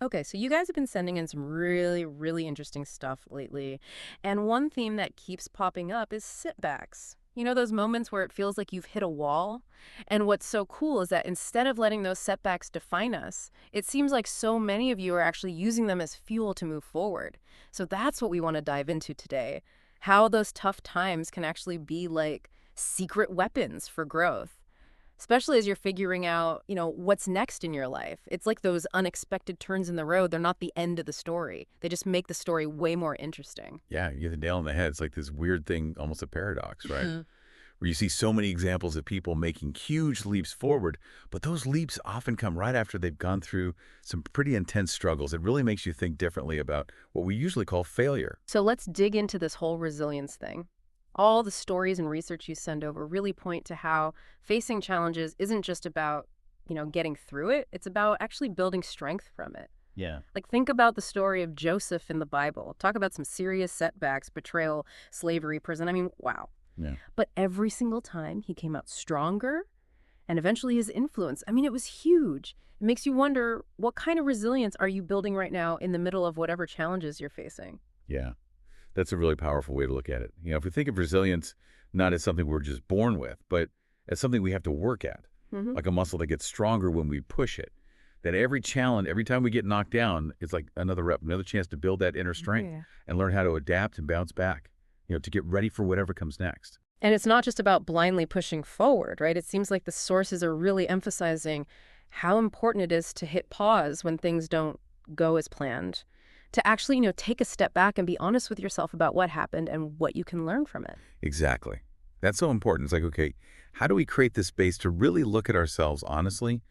Okay, so you guys have been sending in some really, really interesting stuff lately. And one theme that keeps popping up is setbacks. You know, those moments where it feels like you've hit a wall? And what's so cool is that instead of letting those setbacks define us, it seems like so many of you are actually using them as fuel to move forward. So that's what we want to dive into today. How those tough times can actually be like secret weapons for growth, especially as you're figuring out, what's next in your life. It's like those unexpected turns in the road. They're not the end of the story. They just make the story way more interesting. Yeah, you hit the nail on the head. It's like this weird thing, almost a paradox, right? Where you see so many examples of people making huge leaps forward, but those leaps often come right after they've gone through some pretty intense struggles. It really makes you think differently about what we usually call failure. So let's dig into this whole resilience thing. All the stories and research you send over really point to how facing challenges isn't just about, getting through it. It's about actually building strength from it. Yeah. Like, think about the story of Joseph in the Bible. Talk about some serious setbacks, betrayal, slavery, prison. I mean, wow. Yeah. But every single time he came out stronger, and eventually his influence, I mean, it was huge. It makes you wonder, what kind of resilience are you building right now in the middle of whatever challenges you're facing? Yeah. That's a really powerful way to look at it. If we think of resilience not as something we're just born with, but as something we have to work at, Hmm. like a muscle that gets stronger when we push it. That every challenge, every time we get knocked down, it's like another rep, another chance to build that inner strength Yeah. and learn how to adapt and bounce back, to get ready for whatever comes next. And it's not just about blindly pushing forward, right? It seems like the sources are really emphasizing how important it is to hit pause when things don't go as planned, to actually, take a step back and be honest with yourself about what happened and what you can learn from it. Exactly. That's so important. It's like, okay, how do we create this space to really look at ourselves honestly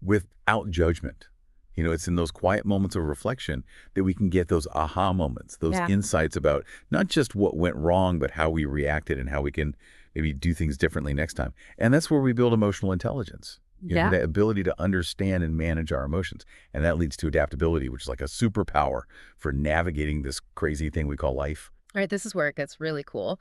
without judgment? It's in those quiet moments of reflection that we can get those aha moments, those Yeah. insights about not just what went wrong, but how we reacted and how we can maybe do things differently next time. And that's where we build emotional intelligence, Yeah. the ability to understand and manage our emotions. And that leads to adaptability, which is like a superpower for navigating this crazy thing we call life. All right, this is where it gets really cool.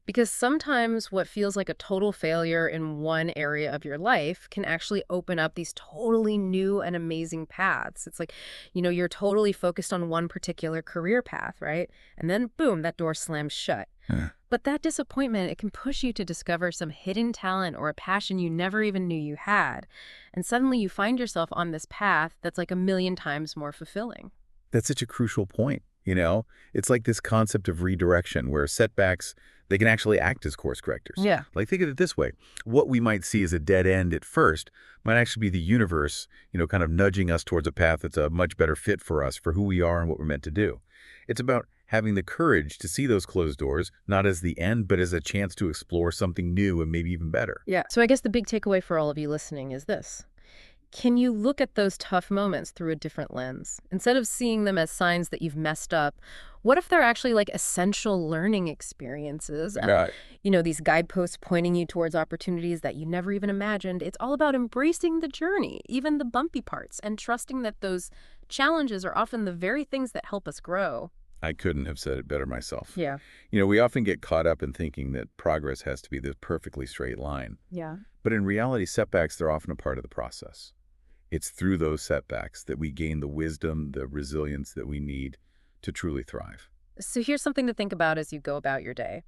Because sometimes what feels like a total failure in one area of your life can actually open up these totally new and amazing paths. It's like, you're totally focused on one particular career path, right? And then boom, that door slams shut. Huh. But that disappointment, it can push you to discover some hidden talent or a passion you never even knew you had. And suddenly you find yourself on this path that's like a million times more fulfilling. That's such a crucial point. It's like this concept of redirection where setbacks, they can actually act as course correctors. Yeah. Like think of it this way. What we might see as a dead end at first might actually be the universe, kind of nudging us towards a path that's a much better fit for us, for who we are and what we're meant to do. It's about having the courage to see those closed doors, not as the end, but as a chance to explore something new and maybe even better. Yeah. So I guess the big takeaway for all of you listening is this. Can you look at those tough moments through a different lens? Instead of seeing them as signs that you've messed up, what if they're actually like essential learning experiences? Right. These guideposts pointing you towards opportunities that you never even imagined. It's all about embracing the journey, even the bumpy parts, and trusting that those challenges are often the very things that help us grow. I couldn't have said it better myself. Yeah. We often get caught up in thinking that progress has to be this perfectly straight line. Yeah. But in reality, setbacks, they're often a part of the process. It's through those setbacks that we gain the wisdom, the resilience that we need to truly thrive. So here's something to think about as you go about your day.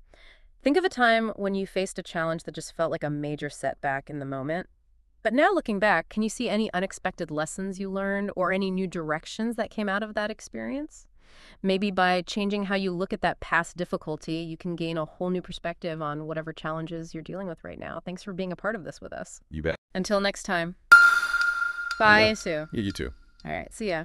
Think of a time when you faced a challenge that just felt like a major setback in the moment. But now looking back, can you see any unexpected lessons you learned or any new directions that came out of that experience? Maybe by changing how you look at that past difficulty, you can gain a whole new perspective on whatever challenges you're dealing with right now. Thanks for being a part of this with us. You bet. Until next time. Yeah. Bye, Sue. Yeah, you too. All right, see ya.